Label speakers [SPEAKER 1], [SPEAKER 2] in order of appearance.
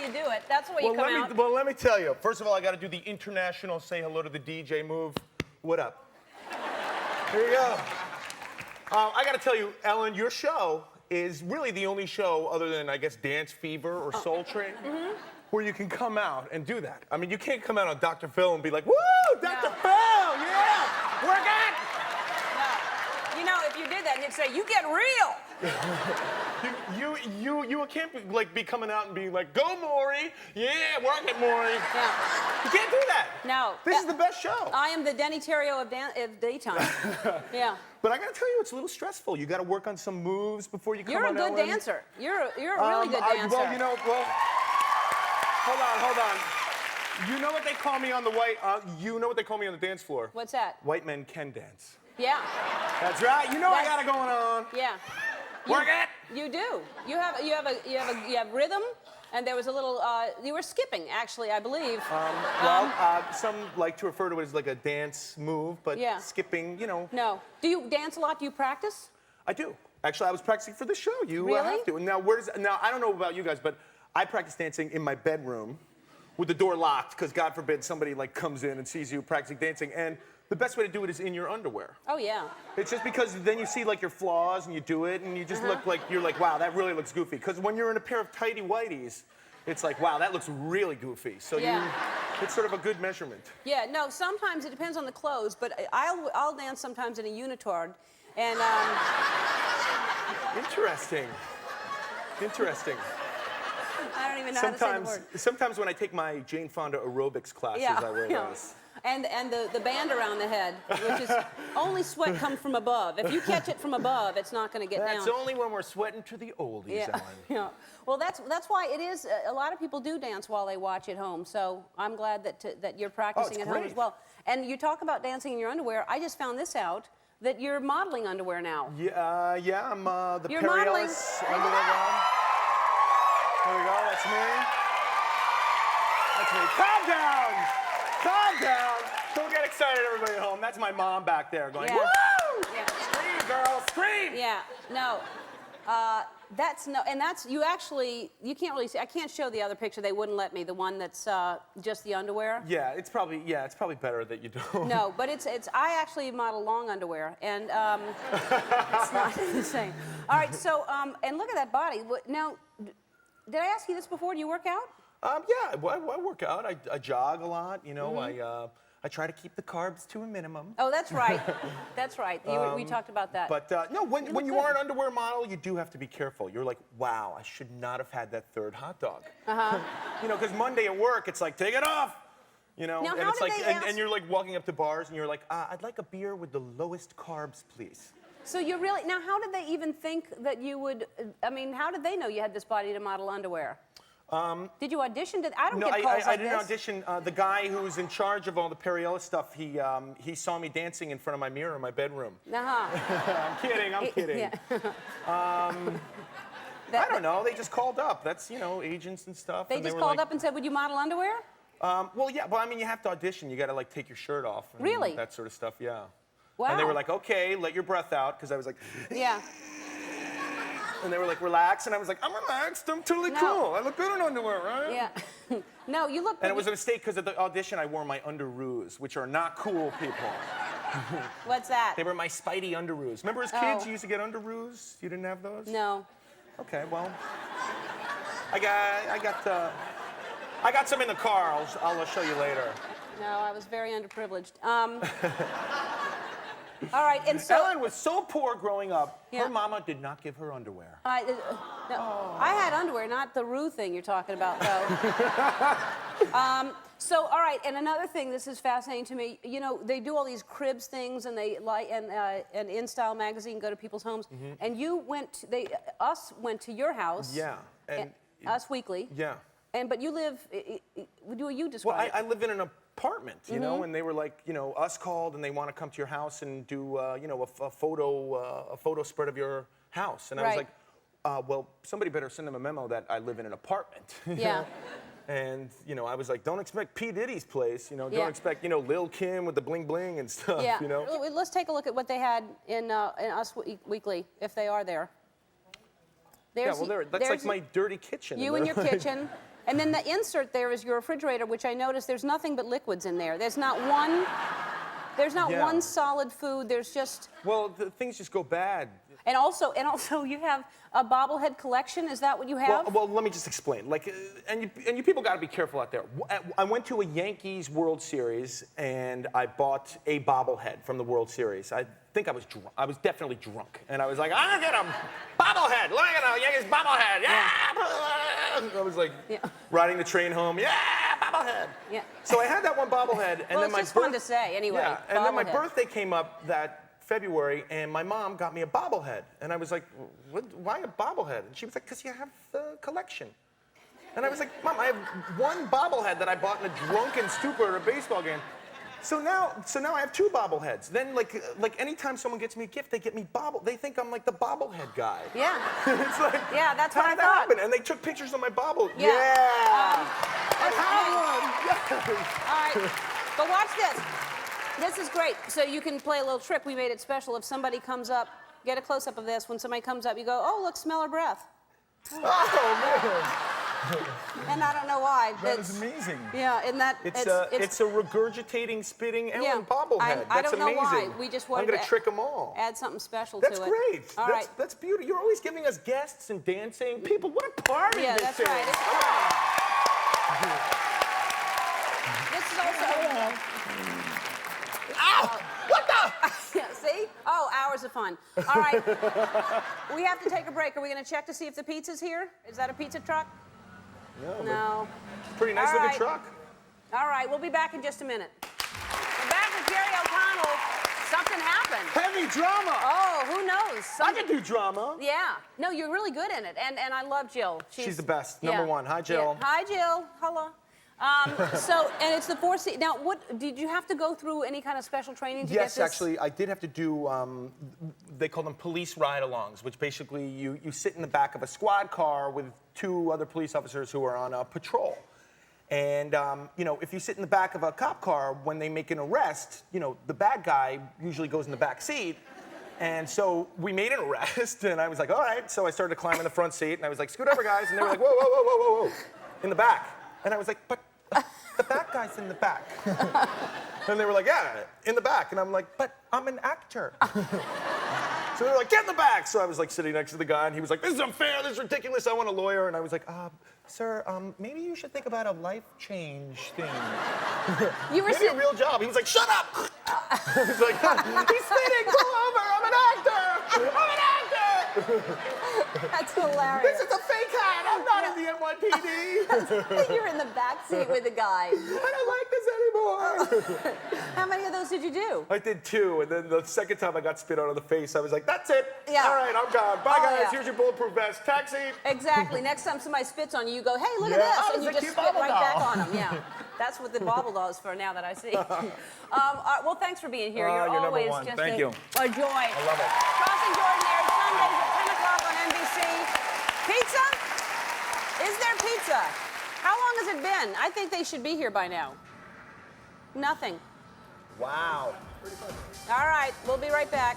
[SPEAKER 1] you do it. That's the way you come out.
[SPEAKER 2] Well, let me tell you. First of all, I got to do the international say hello to the DJ move. What up? Here you go. I got to tell you, Ellen, your show is really the only show other than, I guess, Dance Fever or Soul Train where you can come out and do that. I mean, you can't come out on Dr. Phil and be like, woo, Dr. Phil, yeah, work it.
[SPEAKER 1] No. You know, if you did that, he'd say, you get real.
[SPEAKER 2] You can't like be coming out and being like, go Maury, yeah, work it Maury.
[SPEAKER 1] Yeah.
[SPEAKER 2] You can't do that.
[SPEAKER 1] No.
[SPEAKER 2] This is the best show.
[SPEAKER 1] I am the Denny Terrio of daytime. Yeah.
[SPEAKER 2] But I gotta tell you, it's a little stressful. You gotta work on some moves before you come on.
[SPEAKER 1] You're a good dancer. You're a really good dancer.
[SPEAKER 2] Well, you know, hold on. You know what they call me on the you know what they call me on the dance floor?
[SPEAKER 1] What's that?
[SPEAKER 2] White men can dance.
[SPEAKER 1] Yeah.
[SPEAKER 2] That's right. You know I got it going on.
[SPEAKER 1] Yeah.
[SPEAKER 2] Work it.
[SPEAKER 1] You do. You have rhythm, and there was a little. You were skipping, actually, I believe.
[SPEAKER 2] Some like to refer to it as like a dance move, but skipping, you know.
[SPEAKER 1] No. Do you dance a lot? Do you practice?
[SPEAKER 2] I do. Actually, I was practicing for the show. You
[SPEAKER 1] really?
[SPEAKER 2] Have to. Now, I don't know about you guys, but I practice dancing in my bedroom with the door locked, because God forbid somebody like comes in and sees you practicing dancing. And the best way to do it is in your underwear.
[SPEAKER 1] Oh, yeah.
[SPEAKER 2] It's just because then you see like your flaws and you do it and you just look like, you're like, wow, that really looks goofy. Because when you're in a pair of tighty whities, it's like, wow, that looks really goofy. So it's sort of a good measurement.
[SPEAKER 1] Yeah, no, sometimes it depends on the clothes, but I'll dance sometimes in a unitard. And,
[SPEAKER 2] Interesting. Interesting.
[SPEAKER 1] I don't even know how to say the word.
[SPEAKER 2] Sometimes when I take my Jane Fonda aerobics classes, I wear those.
[SPEAKER 1] And the band around the head, which is only sweat comes from above. If you catch it from above, it's not going to get down.
[SPEAKER 2] That's only when we're sweating to the oldies, Ellen.
[SPEAKER 1] Yeah. Well, that's why it is. A lot of people do dance while they watch at home. So I'm glad that you're practicing at home as well. And you talk about dancing in your underwear. I just found this out that you're modeling underwear now.
[SPEAKER 2] Yeah, I'm the
[SPEAKER 1] You're
[SPEAKER 2] Perry
[SPEAKER 1] modeling.
[SPEAKER 2] Ellis underwear guy. There we go. That's me. That's me. Calm down. Calm down. Don't get excited, everybody at home. That's my mom back there going, woo!
[SPEAKER 1] Yeah.
[SPEAKER 2] Scream, girl, scream!
[SPEAKER 1] Yeah. No. You can't really see. I can't show the other picture. They wouldn't let me. The one that's just the underwear.
[SPEAKER 2] Yeah, it's probably better that you don't.
[SPEAKER 1] No, but I actually model long underwear, and it's not the same. All right, so, and look at that body. Now, did I ask you this before? Do you work out?
[SPEAKER 2] Yeah, I work out. I jog a lot, you know. I try to keep the carbs to a minimum.
[SPEAKER 1] Oh, that's right. That's right. We talked about that.
[SPEAKER 2] But no, when you are an underwear model, you do have to be careful. You're like, wow, I should not have had that third hot dog. You know, because Monday at work, it's like, take it off. You know,
[SPEAKER 1] now,
[SPEAKER 2] and it's like, and you're like walking up to bars, and you're like, I'd like a beer with the lowest carbs, please.
[SPEAKER 1] So you're really now. How did they even think that you would? I mean, how did they know you had this body to model underwear? Did you audition? I don't get calls like this.
[SPEAKER 2] I didn't audition. The guy who's in charge of all the Perry Ellis stuff, he saw me dancing in front of my mirror in my bedroom. I'm kidding. I'm kidding.
[SPEAKER 1] Yeah.
[SPEAKER 2] I don't know. They just called up. That's, you know, agents and stuff.
[SPEAKER 1] They just called up and said, "Would you model underwear?"
[SPEAKER 2] Well, yeah. Well, I mean, you have to audition. You got to like take your shirt off. And
[SPEAKER 1] really?
[SPEAKER 2] That sort of stuff. Yeah.
[SPEAKER 1] Wow.
[SPEAKER 2] And they were like, "Okay, let your breath out," because I was like,
[SPEAKER 1] yeah.
[SPEAKER 2] And they were like, relax, and I was like, I'm relaxed, I'm totally cool. I look good in underwear, right?
[SPEAKER 1] Yeah. No, you look.
[SPEAKER 2] And it was a mistake because at the audition I wore my Underoos, which are not cool, people.
[SPEAKER 1] What's that?
[SPEAKER 2] They were my Spidey Underoos. Remember as kids you used to get Underoos? You didn't have those?
[SPEAKER 1] No.
[SPEAKER 2] Okay, well, I got some in the car. I'll show you later.
[SPEAKER 1] No, I was very underprivileged. All right, and so
[SPEAKER 2] Ellen was so poor growing up. Her mama did not give her underwear.
[SPEAKER 1] I had underwear, not the Rue thing you're talking about, though. So, all right, and another thing, this is fascinating to me. You know, they do all these cribs things, and they and InStyle magazine go to people's homes, and you went. Us went to your house.
[SPEAKER 2] Yeah, and
[SPEAKER 1] Us Weekly.
[SPEAKER 2] Yeah.
[SPEAKER 1] But you live. Do you describe?
[SPEAKER 2] Well, I live in an apartment, you know, and they were like, you know, Us called and they want to come to your house and do, you know, a photo spread of your house, and I was like, well, somebody better send them a memo that I live in an apartment.
[SPEAKER 1] Yeah.
[SPEAKER 2] And you know, I was like, don't expect P. Diddy's place, you know, don't expect, you know, Lil Kim with the bling bling and stuff, you know. Let's
[SPEAKER 1] take a look at what they had in Us Weekly, if they are there. There's,
[SPEAKER 2] well, that's like my dirty kitchen.
[SPEAKER 1] You and your kitchen. And then the insert there is your refrigerator, which I noticed there's nothing but liquids in there. There's not one one solid food. There's just...
[SPEAKER 2] Well, things just go bad.
[SPEAKER 1] And also you have a bobblehead collection. Is that what you have?
[SPEAKER 2] Well, let me just explain. Like, and you people got to be careful out there. I went to a Yankees World Series and I bought a bobblehead from the World Series. I think I was drunk. I was definitely drunk, and I was like, I'm gonna get a bobblehead. Look at a Yankees bobblehead. Yeah. I was like riding the train home. Yeah, bobblehead.
[SPEAKER 1] Yeah.
[SPEAKER 2] So I had that one bobblehead, and then
[SPEAKER 1] it's just fun to say anyway.
[SPEAKER 2] Yeah, and then my birthday came up that February, and my mom got me a bobblehead. And I was like, why a bobblehead? And she was like, because you have the collection. And I was like, Mom, I have one bobblehead that I bought in a drunken stupor at a baseball game. So now I have two bobbleheads. Then like anytime someone gets me a gift, they get me they think I'm like the bobblehead guy.
[SPEAKER 1] Yeah.
[SPEAKER 2] It's like,
[SPEAKER 1] yeah, that's what I thought.
[SPEAKER 2] Happened? And they took pictures of my bobble.
[SPEAKER 1] Yeah.
[SPEAKER 2] I have one.
[SPEAKER 1] Yes. All right, but watch this. This is great. So you can play a little trick. We made it special. If somebody comes up, get a close-up of this. When somebody comes up, you go, oh, look, smell her breath.
[SPEAKER 2] Oh, man.
[SPEAKER 1] And I don't know why.
[SPEAKER 2] That is amazing.
[SPEAKER 1] Yeah, and that
[SPEAKER 2] it's a regurgitating, spitting Ellen bobblehead.
[SPEAKER 1] I don't know
[SPEAKER 2] amazing.
[SPEAKER 1] why. We just wanted
[SPEAKER 2] I'm going to trick them all.
[SPEAKER 1] Add something special
[SPEAKER 2] That's
[SPEAKER 1] to it.
[SPEAKER 2] Great.
[SPEAKER 1] All right.
[SPEAKER 2] That's beautiful. You're always giving us guests and dancing. People, what a party
[SPEAKER 1] yeah,
[SPEAKER 2] this
[SPEAKER 1] that's
[SPEAKER 2] is.
[SPEAKER 1] right. It's fun. This is also...
[SPEAKER 2] Ow! What the?
[SPEAKER 1] Yeah, see? Oh, hours of fun. All right. We have to take a break. Are we going to check to see if the pizza's here? Is that a pizza truck? No.
[SPEAKER 2] Pretty nice looking truck.
[SPEAKER 1] All right, we'll be back in just a minute. We're back with Jerry O'Connell. Something happened.
[SPEAKER 2] Heavy drama.
[SPEAKER 1] Oh, who knows?
[SPEAKER 2] I can do drama.
[SPEAKER 1] Yeah. No, you're really good in it. And I love Jill.
[SPEAKER 2] She's the best. Number one. Hi, Jill.
[SPEAKER 1] Yeah. Hi, Jill. Hello. And it's the fourth season. Now, did you have to go through any kind of special training to get this?
[SPEAKER 2] Yes, actually, I did have to do, they call them police ride-alongs, which basically you sit in the back of a squad car with two other police officers who are on a patrol. And, you know, if you sit in the back of a cop car, when they make an arrest, you know, the bad guy usually goes in the back seat. And so we made an arrest, and I was like, all right. So I started to climb in the front seat, and I was like, scoot over, guys. And they were like, whoa, whoa, whoa, whoa, whoa, whoa, in the back. And I was like, but the bad guy's in the back. And they were like, yeah, in the back. And I'm like, but I'm an actor. So they were like, get in the back. So I was like sitting next to the guy, and he was like, this is unfair, this is ridiculous, I want a lawyer. And I was like, sir, maybe you should think about a life change thing. Maybe a real job. He was like, shut up. I was like, he's spitting, pull over, I'm an actor. I'm an actor.
[SPEAKER 1] That's hilarious.
[SPEAKER 2] This is a fake hat, I'm not in the NYPD.
[SPEAKER 1] You're in the back seat with the guy.
[SPEAKER 2] I don't like this anymore.
[SPEAKER 1] How many of those did you do?
[SPEAKER 2] I did 2, and then the second time I got spit on the face, I was like, that's it.
[SPEAKER 1] Yeah.
[SPEAKER 2] All right, I'm gone. Bye, guys. Here's your bulletproof vest. Taxi.
[SPEAKER 1] Exactly. Next time somebody spits on you, you go, hey, look at this. And you just spit right back on them. Yeah. That's what the bobble doll is for now that I see. Well, thanks for being here. You're always just
[SPEAKER 2] Thank you.
[SPEAKER 1] A joy.
[SPEAKER 2] I love it.
[SPEAKER 1] Crossing Jordan airs Sundays at 10 o'clock on NBC. Pizza? Is there pizza? How long has it been? I think they should be here by now. Nothing.
[SPEAKER 2] Wow.
[SPEAKER 1] All right, we'll be right back.